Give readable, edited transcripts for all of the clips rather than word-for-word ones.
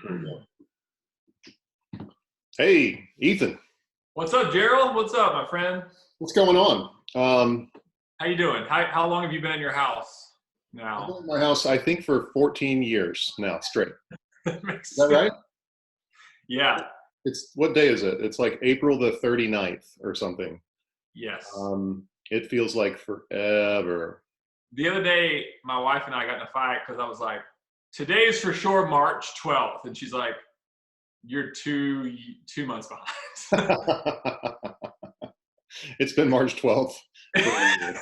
There we go. Hey, Ethan, What's up, Jerel? What's up, my friend? what's going on? How you doing? How long have you been in your house I've now? been in my house, I think, for 14 years now straight. Is That makes that sense. right? Yeah. It's what day is it? It's like April the 39th or something. Yes. It feels like forever. The other day, my wife and I got in a fight because I was like, "Today is for sure March 12th," and she's like, "You're 2 months behind." It's been March 12th for a year.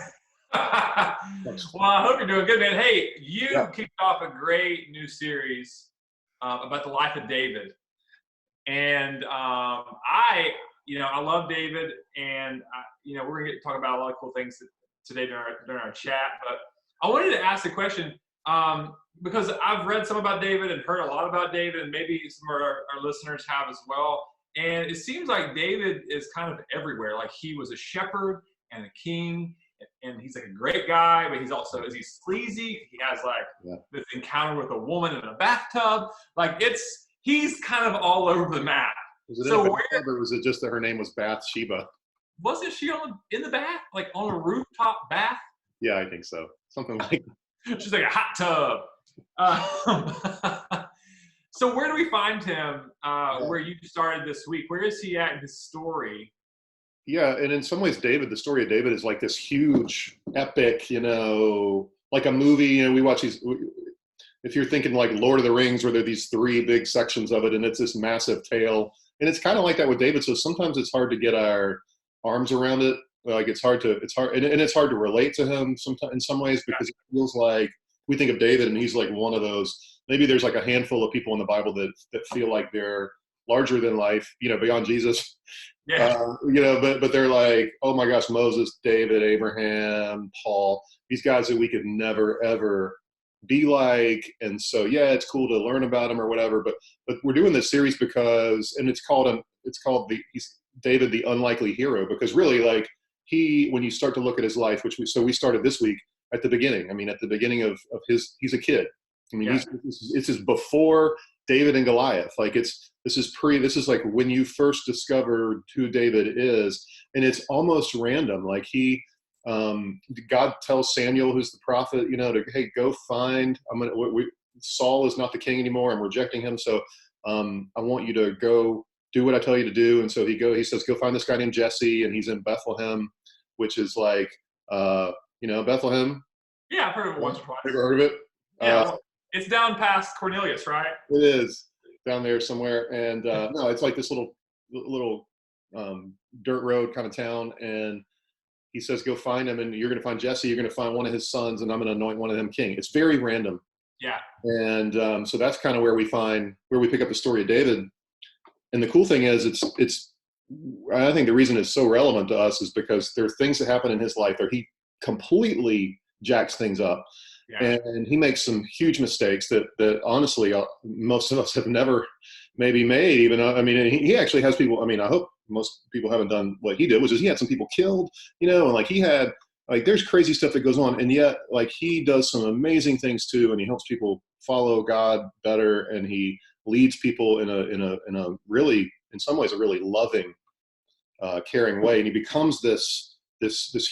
Well, I hope you're doing good, man. Hey, you Yeah. kicked off a great new series about the life of David. And I love David, and we're gonna talk about a lot of cool things today during our chat. But I wanted to ask the question because I've read some about David and heard a lot about David, and maybe some of our listeners have as well. And it seems like David is kind of everywhere. Like he was a shepherd and a king, and he's like a great guy, but is he sleazy? He has like Yeah. this encounter with a woman in a bathtub. Like he's kind of all over the map. Was it in a So where bathtub or was it just that her name was Bathsheba? wasn't she in the bath, like on a rooftop bath? Yeah, I think so. Something like She's like a hot tub. So where do we find him? that. Where you started this week? Where is he at in his story? Yeah, and in some ways, David, the story of David is like this huge, epic, like a movie. We watch these. If you're thinking like Lord of the Rings, where there are these three big sections of it, and it's this massive tale, and it's kind of like that with David. So sometimes it's hard to get our arms around it. Like it's hard, and it's hard to relate to him sometimes in some ways because it feels like we think of David, and he's like one of those. Maybe there's like a handful of people in the Bible that feel like they're larger than life, beyond Jesus. Yeah. But they're like, oh my gosh, Moses, David, Abraham, Paul, these guys that we could never ever be like. And so, yeah, it's cool to learn about them or whatever. But we're doing this series because, and it's called he's David, the unlikely hero, because really, like when you start to look at his life, we started this week at the beginning. I mean, at the beginning of he's a kid. I mean, Yeah. this is before David and Goliath. Like this is like when you first discovered who David is, and it's almost random. Like God tells Samuel, who's the prophet, hey, go find. Saul is not the king anymore. I'm rejecting him. So I want you to go do what I tell you to do. And so he says, go find this guy named Jesse, and he's in Bethlehem, which is like, Bethlehem. Yeah, I've heard of it once or twice. Ever heard of it? Yeah, well, it's down past Cornelius, right? It is down there somewhere, and no, it's like this little dirt road kind of town. And he says, "Go find him, and you're going to find Jesse. You're going to find one of his sons, and I'm going to anoint one of them king." It's very random, Yeah. and so that's kind of where we pick up the story of David. And the cool thing is, it's. I think the reason it's so relevant to us is because there are things that happen in his life where he completely jacks things up. Yeah. And he makes some huge mistakes that honestly most of us have never maybe made. Even I mean, he actually has people. I mean, I hope most people haven't done what he did, which is he had some people killed, and like he had like there's crazy stuff that goes on, and yet like he does some amazing things too, and he helps people follow God better, and he leads people in a really, in some ways, a really loving, caring way, and he becomes this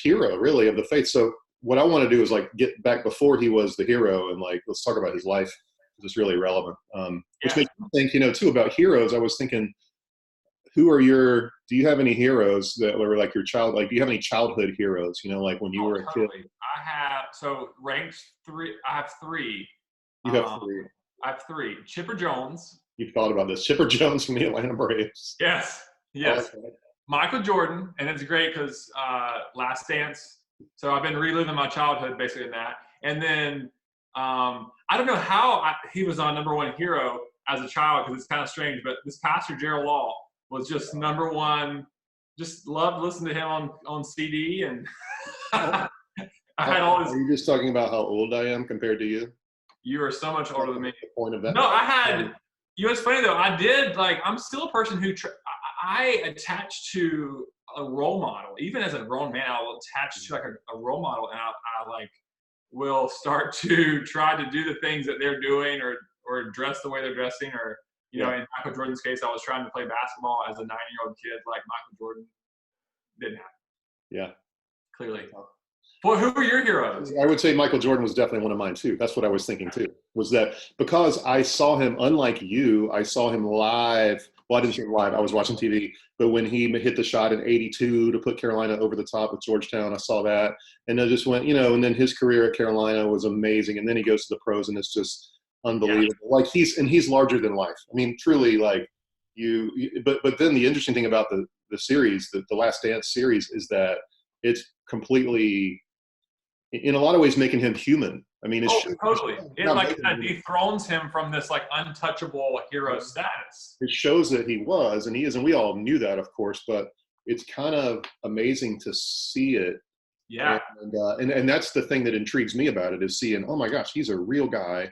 hero really of the faith. So what I want to do is like get back before he was the hero, and like let's talk about his life because it's really relevant. Which Yeah. makes me think, too, about heroes. I was thinking, do you have any heroes that were like your child? Like, do you have any childhood heroes? Like when you were a kid. Totally. Ranked three. I have three. You have three. I have three. Chipper Jones. You've thought about this. Chipper Jones from the Atlanta Braves. Yes. Okay. Michael Jordan, and it's great because Last Dance. So I've been reliving my childhood basically in that. And then I don't know how he was on number one hero as a child because it's kind of strange, but this pastor, Jerel Law, was just number one. Just loved listening to him on CD. And I had all this. Are you just talking about how old I am compared to you? You are so much older than me. The point of that. No, it's funny though. I'm still a person who I attach to a role model. Even as a grown man, I'll attach to like a role model, and I like will start to try to do the things that they're doing, or or dress the way they're dressing, or in Michael Jordan's case, I was trying to play basketball as a 9-year-old kid like Michael Jordan. Didn't happen. Yeah. Clearly. Well, who are your heroes? I would say Michael Jordan was definitely one of mine too. That's what I was thinking too, was that because I saw him, unlike you, I saw him live. Well, I didn't see him live. I was watching TV. But when he hit the shot in '82 to put Carolina over the top with Georgetown, I saw that. And I just went, and then his career at Carolina was amazing. And then he goes to the pros and it's just unbelievable. Yeah. Like he's larger than life. I mean, truly, like but then the interesting thing about the series, the Last Dance series, is that it's completely, in a lot of ways, making him human. I mean, totally. It like dethrones him from this like untouchable hero status. It shows that he was, and he is, and we all knew that, of course. But it's kind of amazing to see it. Yeah. And that's the thing that intrigues me about it, is seeing, oh my gosh, he's a real guy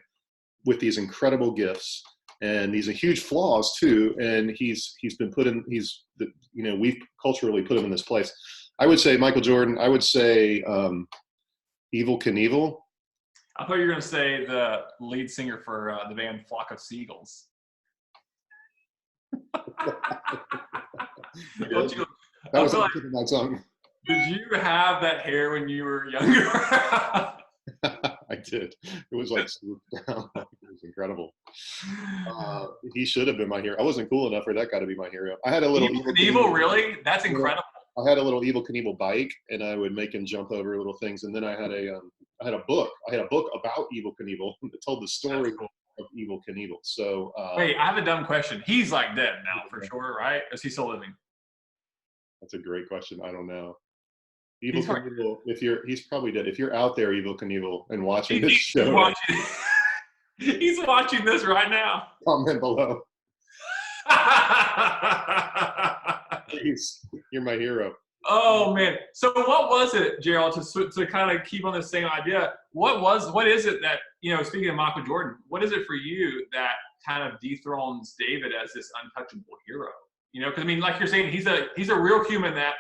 with these incredible gifts and these are huge flaws too. And he's been put in. We've culturally put him in this place. I would say Michael Jordan. I would say Evel Knievel. I thought you were going to say the lead singer for the band Flock of Seagulls. That was on the tip of my tongue. Did you have that hair when you were younger? I did. It was like swooped down. It was incredible. He should have been my hero. I wasn't cool enough for that guy to be my hero. I had a little Evel Knievel, really? That's incredible. I had a little Evel Knievel bike, and I would make him jump over little things. And then I had a book. I had a book about Evel Knievel that told the story of Evel Knievel. So wait, I have a dumb question. He's like dead now for sure, right? Is he still living? That's a great question. I don't know. Evel Knievel, he's probably dead. If you're out there, Evel Knievel, and watching this show, he's watching this right now. Comment below. Please, you're my hero. Oh man! So what was it, Jerel? To kind of keep on the same idea, what is it that Speaking of Michael Jordan, what is it for you that kind of dethrones David as this untouchable hero? Because I mean, like you're saying, he's a real human that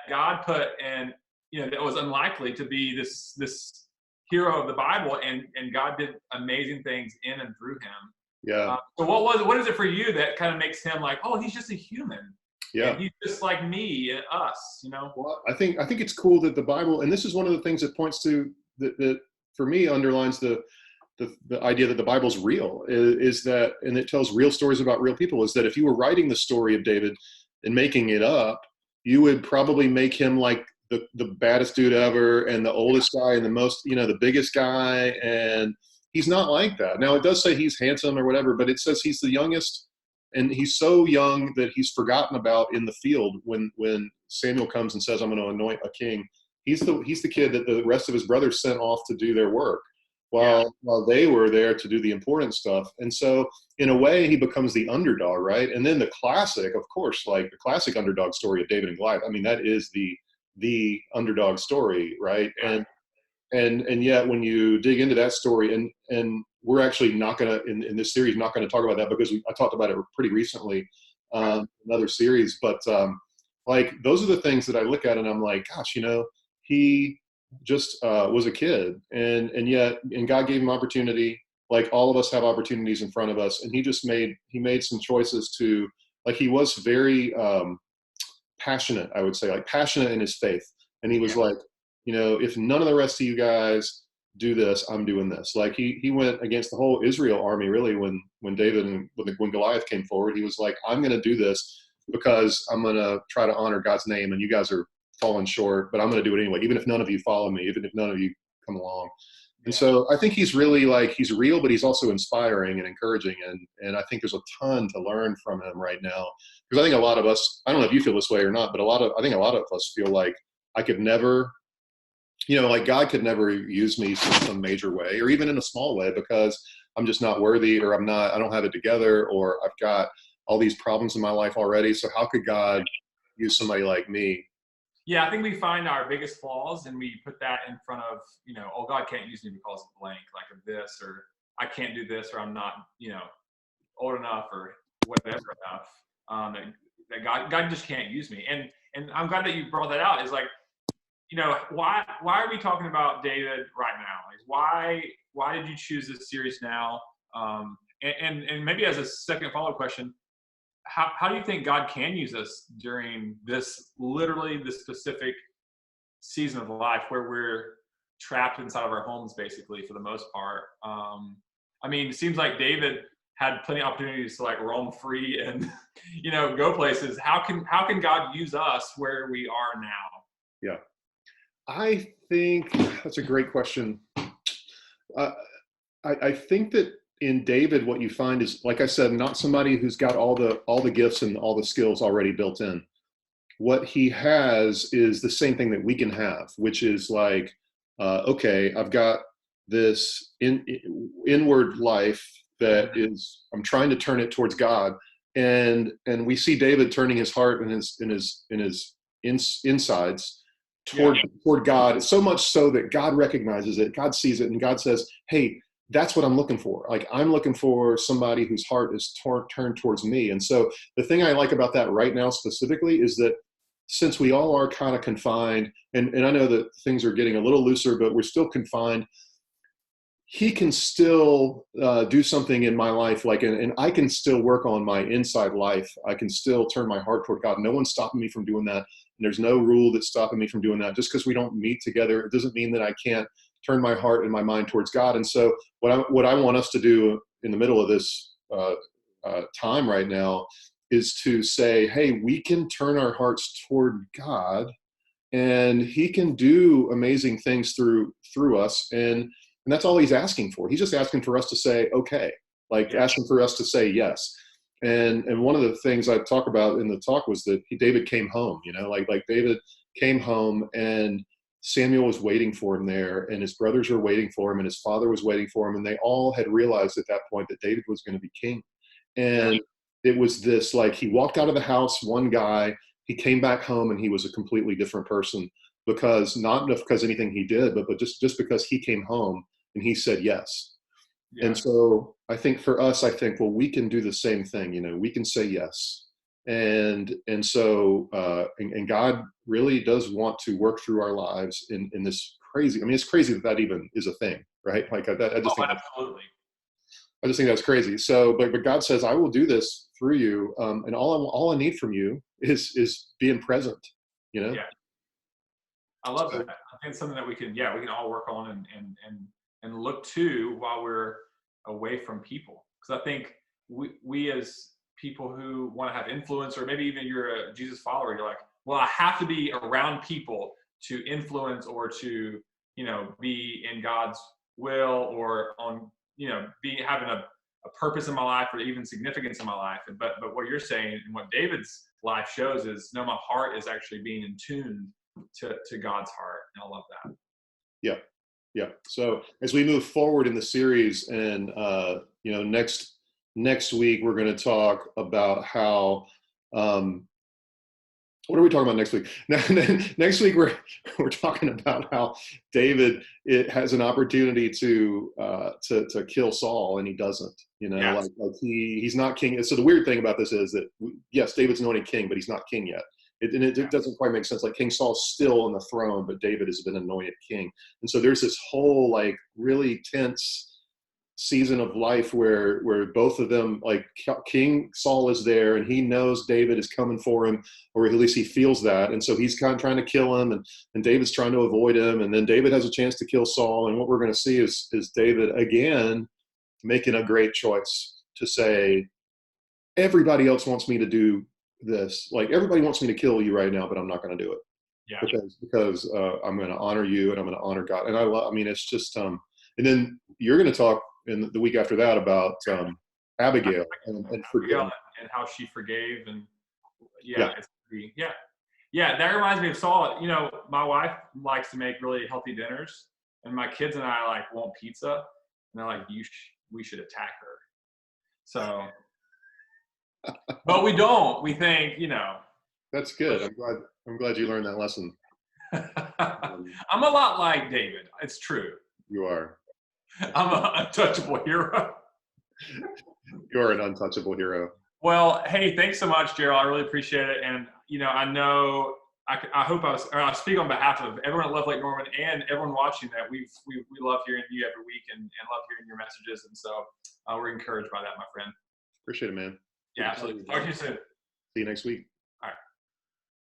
God put, and that was unlikely to be this hero of the Bible, and God did amazing things in and through him. Yeah. So what is it for you that kind of makes him like, oh, he's just a human? Yeah. And he's just like me and us, Well, I think it's cool that the Bible, and this is one of the things that points to that for me underlines the idea that the Bible's real, is that, and it tells real stories about real people, is that if you were writing the story of David and making it up, you would probably make him like the baddest dude ever and the oldest guy and the most, the biggest guy. And he's not like that. Now, it does say he's handsome or whatever, but it says he's the youngest. And he's so young that he's forgotten about in the field when Samuel comes and says, I'm going to anoint a king. He's the kid that the rest of his brothers sent off to do their work while they were there to do the important stuff. And so in a way, he becomes the underdog, right? And then the classic, of course, like the classic underdog story of David and Goliath. I mean, that is the underdog story, right? And yet when you dig into that story, and we're actually not going to, in this series, not going to talk about that because I talked about it pretty recently, another series. But like, those are the things that I look at and I'm like, gosh, he just was a kid, and God gave him opportunity. Like all of us have opportunities in front of us. And he made some choices to, like, he was very passionate, I would say, like passionate in his faith. And he was like, if none of the rest of you guys do this, I'm doing this. Like he went against the whole Israel army, really, when David and when Goliath came forward. He was like, I'm going to do this because I'm going to try to honor God's name, and you guys are falling short, but I'm going to do it anyway, even if none of you follow me, even if none of you come along. And so I think he's really he's real, but he's also inspiring and encouraging. And I think there's a ton to learn from him right now. Because I think a lot of us, I don't know if you feel this way or not, but I think a lot of us feel like I could never, like God could never use me in some major way, or even in a small way, because I'm just not worthy, or I don't have it together, or I've got all these problems in my life already. So how could God use somebody like me? Yeah, I think we find our biggest flaws and we put that in front of, oh, God can't use me because of blank, like of this, or I can't do this, or I'm not, old enough or whatever enough. That God just can't use me. And I'm glad that you brought that out. Is like, why are we talking about David right now? Like, why did you choose this series now? And maybe as a second follow-up question, how do you think God can use us during literally this specific season of life where we're trapped inside of our homes, basically, for the most part? I mean, it seems like David had plenty of opportunities to like roam free and, go places. How can God use us where we are now? Yeah. I think that's a great question. I think that in David, what you find is, like I said, not somebody who's got all the gifts and all the skills already built in. What he has is the same thing that we can have, which is like, okay, I've got this inward life that is, I'm trying to turn it towards God, and we see David turning his heart and his insides toward God, so much so that God recognizes it, God sees it, and God says, hey, that's what I'm looking for. Like, I'm looking for somebody whose heart is turned towards me. And so the thing I like about that right now specifically is that since we all are kind of confined, and I know that things are getting a little looser, but we're still confined, he can still do something in my life, like, and I can still work on my inside life. I can still turn my heart toward God. No one's stopping me from doing that. And there's no rule that's stopping me from doing that. Just because we don't meet together, it doesn't mean that I can't turn my heart and my mind towards God. And so what I want us to do in the middle of this time right now is to say, hey, we can turn our hearts toward God, and he can do amazing things through us. And that's all he's asking for. He's just asking for us to say, okay, like asking for us to say yes. And one of the things I talk about in the talk was that David came home, like David came home, and Samuel was waiting for him there, and his brothers were waiting for him, and his father was waiting for him. And they all had realized at that point that David was going to be king. And it was this, like, he walked out of the house, one guy, he came back home, and he was a completely different person, because not because anything he did, but just because he came home and he said yes. Yeah. And so I think for us, well, we can do the same thing. We can say yes. And so God really does want to work through our lives in this crazy. I mean, it's crazy that even is a thing, right? Like I just think absolutely. I just think that's crazy. So, but God says, I will do this through you, and all I need from you is being present. Yeah, I love that. I think it's something that we can all work on and look to while we're away from people. Because I think we as people who want to have influence, or maybe even you're a Jesus follower, you're like, well, I have to be around people to influence or to, be in God's will, or on, having a purpose in my life, or even significance in my life. But what you're saying and what David's life shows is, no, my heart is actually being in tune to God's heart. And I love that. Yeah. So as we move forward in the series, and next week we're going to talk about how what are we talking about next week? Next week we're talking about how David has an opportunity to kill Saul, and he doesn't. Like he's not king. So the weird thing about this is that yes, David's anointed king, but he's not king yet. It doesn't quite make sense. Like, King Saul's still on the throne, but David has been anointed king. And so there's this whole, like, really tense season of life where both of them, like, King Saul is there, and he knows David is coming for him, or at least he feels that. And so he's kind of trying to kill him, and David's trying to avoid him. And then David has a chance to kill Saul. And what we're going to see is David again making a great choice to say, everybody else wants me to do this. Like, everybody wants me to kill you right now, but I'm not going to do it. Yeah. Because I'm going to honor you, and I'm going to honor God. And I mean, it's just, and then you're going to talk in the week after that about Abigail and forgiveness, and how she forgave. And that reminds me of Saul. My wife likes to make really healthy dinners, and my kids and I want pizza, and they're like, we should attack her. So but we don't. We think, That's good. I'm glad you learned that lesson. I'm a lot like David. It's true. You are. I'm an untouchable hero. You are an untouchable hero. Well, hey, thanks so much, Jerel. I really appreciate it. And, I know, I hope I speak on behalf of everyone at Love Lake Norman and everyone watching that we love hearing you every week, and love hearing your messages. And so we're encouraged by that, my friend. Appreciate it, man. Yeah, absolutely. Talk to you soon. See you next week.